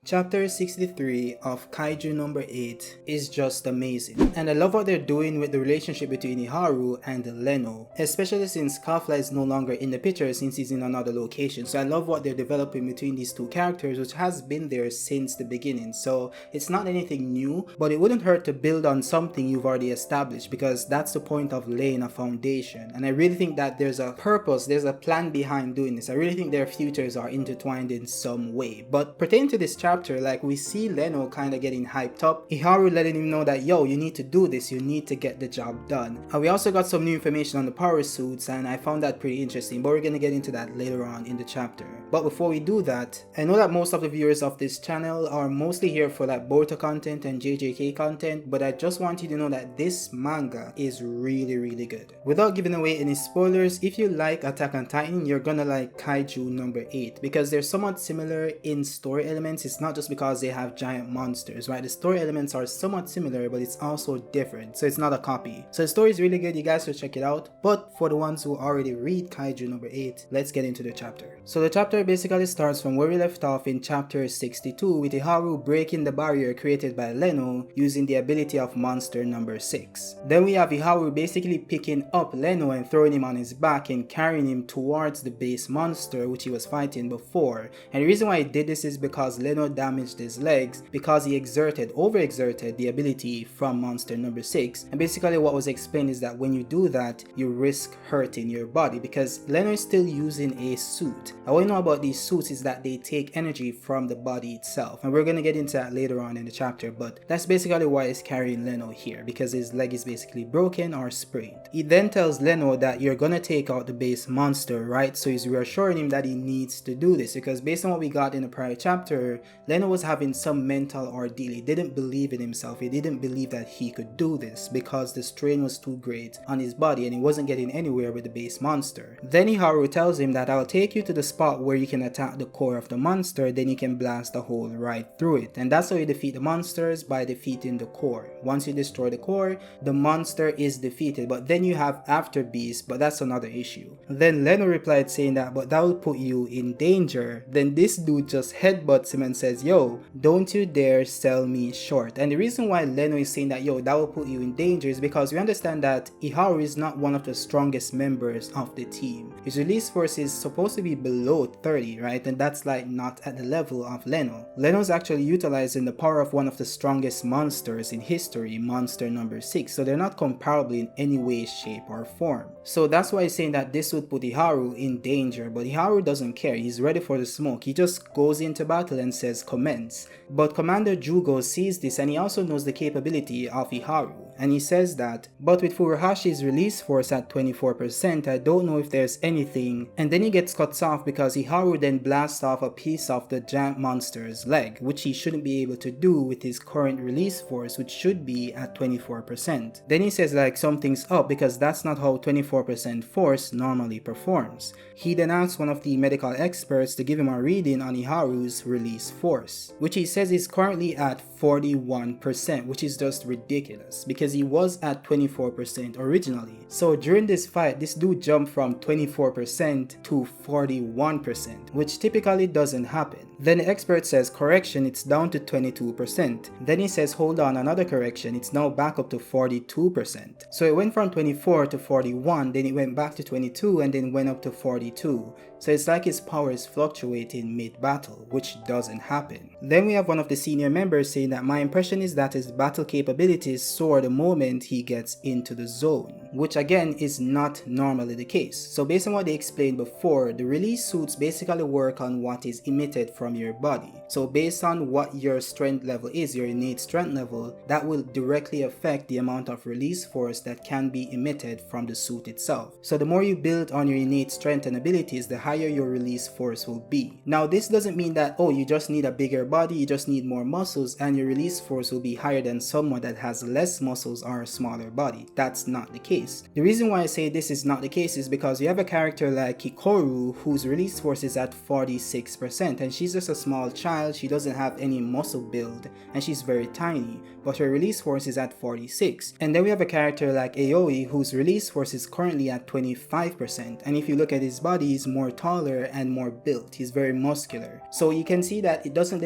Chapter 63 of Kaiju No. 8 is just amazing, and I love what they're doing with the relationship between Iharu and Leno, especially since Kafla is no longer in the picture since he's in another location. So I love what they're developing between these two characters, which has been there since the beginning. So it's not anything new, but it wouldn't hurt to build on something you've already established, because that's the point of laying a foundation. And I really think that there's a purpose, there's a plan behind doing this. I really think their futures are intertwined in some way. But pertaining to this chapter, like, we see Leno kind of getting hyped up, Iharu letting him know that, yo, you need to do this, you need to get the job done. And we also got some new information on the power suits, and I found that pretty interesting, but we're gonna get into that later on in the chapter. But before we do that, I know that most of the viewers of this channel are mostly here for like Boruto content and JJK content, but I just want you to know that this manga is really good. Without giving away any spoilers, if you like Attack on Titan, you're gonna like Kaiju No. 8, because they're somewhat similar in story elements. It's not just because they have giant monsters, right? The story elements are somewhat similar, but it's also different, so it's not a copy. So the story is really good, you guys should check it out. But for the ones who already read Kaiju No. 8, let's get into the chapter. So the chapter basically starts from where we left off in chapter 62, with Iharu breaking the barrier created by Leno using the ability of monster number 6. Then we have Iharu basically picking up Leno and throwing him on his back and carrying him towards the base monster which he was fighting before. And the reason why he did this is because Leno damaged his legs because he overexerted the ability from monster number 6. And basically what was explained is that when you do that, you risk hurting your body, because Leno is still using a suit. And what you know about these suits is that they take energy from the body itself, and we're gonna get into that later on in the chapter, but that's basically why he's carrying Leno here, because his leg is basically broken or sprained. He then tells Leno that you're gonna take out the base monster, right? So he's reassuring him that he needs to do this, because based on what we got in the prior chapter, Leno was having some mental ordeal. He didn't believe in himself. He didn't believe that he could do this because the strain was too great on his body and he wasn't getting anywhere with the base monster. Then Iharu tells him that I'll take you to the spot where you can attack the core of the monster, then you can blast a hole right through it. And that's how you defeat the monsters, by defeating the core. Once you destroy the core, the monster is defeated, but then you have After Beast, but that's another issue. Then Leno replied saying that, but that will put you in danger. Then this dude just headbutts him and says, yo, don't you dare sell me short. And the reason why Leno is saying that, yo, that will put you in danger, is because we understand that Iharu is not one of the strongest members of the team. His release force is supposed to be below 30, right? And that's like not at the level of Leno. Leno's actually utilizing the power of one of the strongest monsters in history, monster number 6. So they're not comparable in any way, shape, or form. So that's why he's saying that this would put Iharu in danger, but Iharu doesn't care. He's ready for the smoke. He just goes into battle and says commence. But Commander Jugo sees this, and he also knows the capability of Iharu. And he says that, but with Furuhashi's release force at 24%, I don't know if there's anything. And then he gets cut off because Iharu then blasts off a piece of the giant monster's leg, which he shouldn't be able to do with his current release force, which should be at 24%. Then he says like something's up, because that's not how 24% force normally performs. He then asks one of the medical experts to give him a reading on Iharu's release force, which he says is currently at 41%, which is just ridiculous because he was at 24% originally. So during this fight, this dude jumped from 24% to 41%, which typically doesn't happen. Then the expert says, correction, it's down to 22%. Then he says, hold on, another correction, it's now back up to 42%. So it went from 24 to 41, then it went back to 22, and then went up to 42. So it's like his power is fluctuating mid-battle, which doesn't happen. Then we have one of the senior members saying that my impression is that his battle capabilities soar the moment he gets into the zone, which again is not normally the case. So based on what they explained before, the release suits basically work on what is emitted from your body. So based on what your strength level is, your innate strength level, that will directly affect the amount of release force that can be emitted from the suit itself. So the more you build on your innate strength and abilities, the higher your release force will be. Now this doesn't mean that, oh, you just need a bigger body, you just need more muscles, and your release force will be higher than someone that has less muscles or a smaller body. That's not the case. The reason why I say this is not the case is because you have a character like Hikaru whose release force is at 46%, and she's just a small child, she doesn't have any muscle build, and she's very tiny, but her release force is at 46. And then we have a character like Aoi whose release force is currently at 25%, and if you look at his body, he's more taller and more built, he's very muscular. So you can see that it doesn't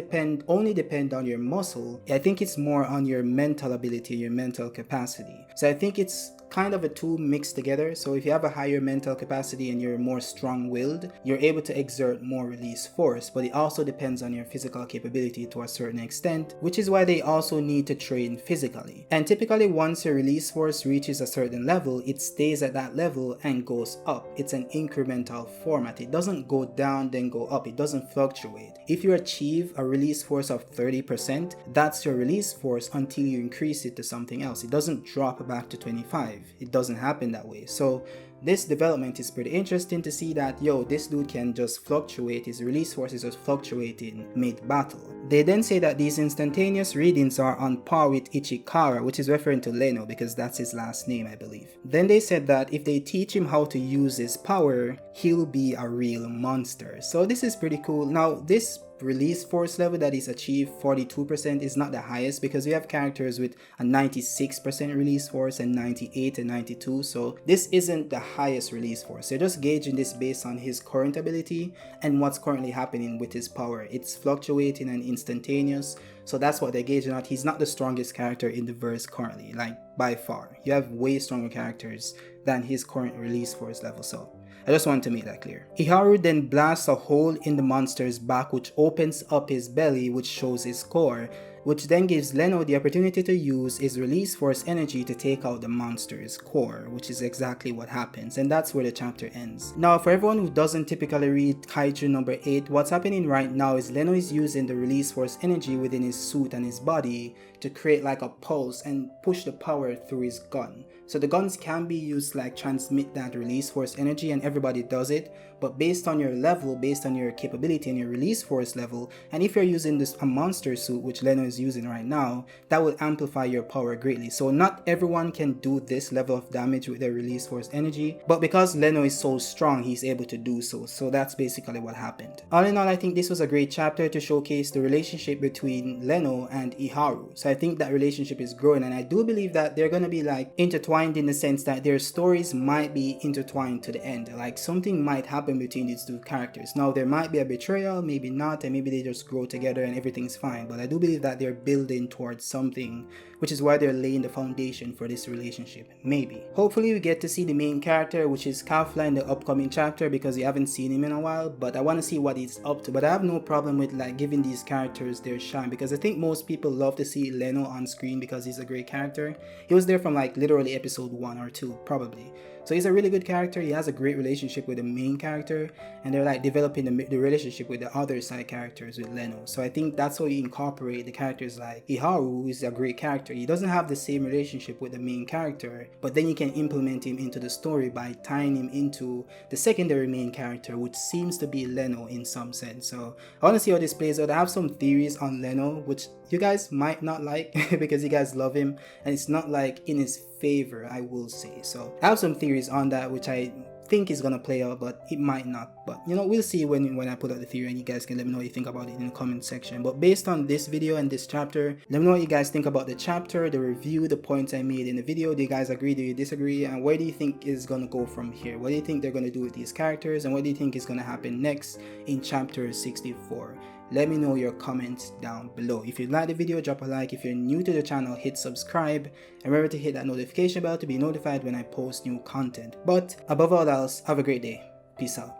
only depend on your muscle. I think it's more on your mental ability, your mental capacity. So I think it's kind of a two mixed together. So if you have a higher mental capacity and you're more strong-willed, you're able to exert more release force, but it also depends on your physical capability to a certain extent, which is why they also need to train physically. And typically once your release force reaches a certain level, it stays at that level and goes up. It's an incremental format. It doesn't go down then go up. It doesn't fluctuate. If you achieve a release force of 30%, that's your release force until you increase it to something else. It doesn't drop back to 25. It doesn't happen that way. So this development is pretty interesting to see that, yo, this dude can just fluctuate, his release force is just fluctuating mid-battle. They then say that these instantaneous readings are on par with Ichikara, which is referring to Leno because that's his last name, I believe. Then they said that if they teach him how to use his power, he'll be a real monster. So this is pretty cool. Now this release force level that is achieved, 42%, is not the highest because we have characters with a 96% release force and 98 and 92, so this isn't the highest release force. They're just gauging this based on his current ability and what's currently happening with his power. It's fluctuating and instantaneous, so that's what they're gauging at. He's not the strongest character in the verse currently, like by far. You have way stronger characters than his current release force level, so I just want to make that clear. Iharu then blasts a hole in the monster's back which opens up his belly, which shows his core, which then gives Leno the opportunity to use his release force energy to take out the monster's core, which is exactly what happens, and that's where the chapter ends. Now for everyone who doesn't typically read Kaiju number 8, what's happening right now is Leno is using the release force energy within his suit and his body to create like a pulse and push the power through his gun. So the guns can be used to like transmit that release force energy, and everybody does it, but based on your level, based on your capability and your release force level, and if you're using a monster suit, which Leno is using right now, that will amplify your power greatly. So not everyone can do this level of damage with their release force energy, but because Leno is so strong, he's able to do so. So that's basically what happened. All in all, I think this was a great chapter to showcase the relationship between Leno and Iharu. So I think that relationship is growing, and I do believe that they're gonna be like intertwined in the sense that their stories might be intertwined to the end. Like something might happen between these two characters. Now there might be a betrayal, maybe not, and maybe they just grow together and everything's fine, but I do believe that they're building towards something, which is why they're laying the foundation for this relationship. Maybe. Hopefully we get to see the main character, which is Kafla, in the upcoming chapter because we haven't seen him in a while, but I want to see what he's up to. But I have no problem with like giving these characters their shine because I think most people love to see Leno on screen because he's a great character. He was there from like literally episode 1 or 2 probably. So he's a really good character. He has a great relationship with the main character, and they're like developing the relationship with the other side characters with Leno. So I think that's how you incorporate the characters like Iharu, who is a great character. He doesn't have the same relationship with the main character, but then you can implement him into the story by tying him into the secondary main character, which seems to be Leno in some sense. So I want to see how this plays out. I have some theories on Leno, which you guys might not like because you guys love him, and it's not like in his favor, I will say. So I have some theories on that which I think is gonna play out, but it might not. But you know, we'll see when I put out the theory, and you guys can let me know what you think about it in the comment section. But based on this video and this chapter, let me know what you guys think about the chapter, the review, the points I made in the video. Do you guys agree? Do you disagree? And where do you think is gonna go from here? What do you think they're gonna do with these characters, and what do you think is gonna happen next in chapter 64? Let me know your comments down below. If you like the video, drop a like. If you're new to the channel, hit subscribe, and remember to hit that notification bell to be notified when I post new content. But above all else, have a great day. Peace out.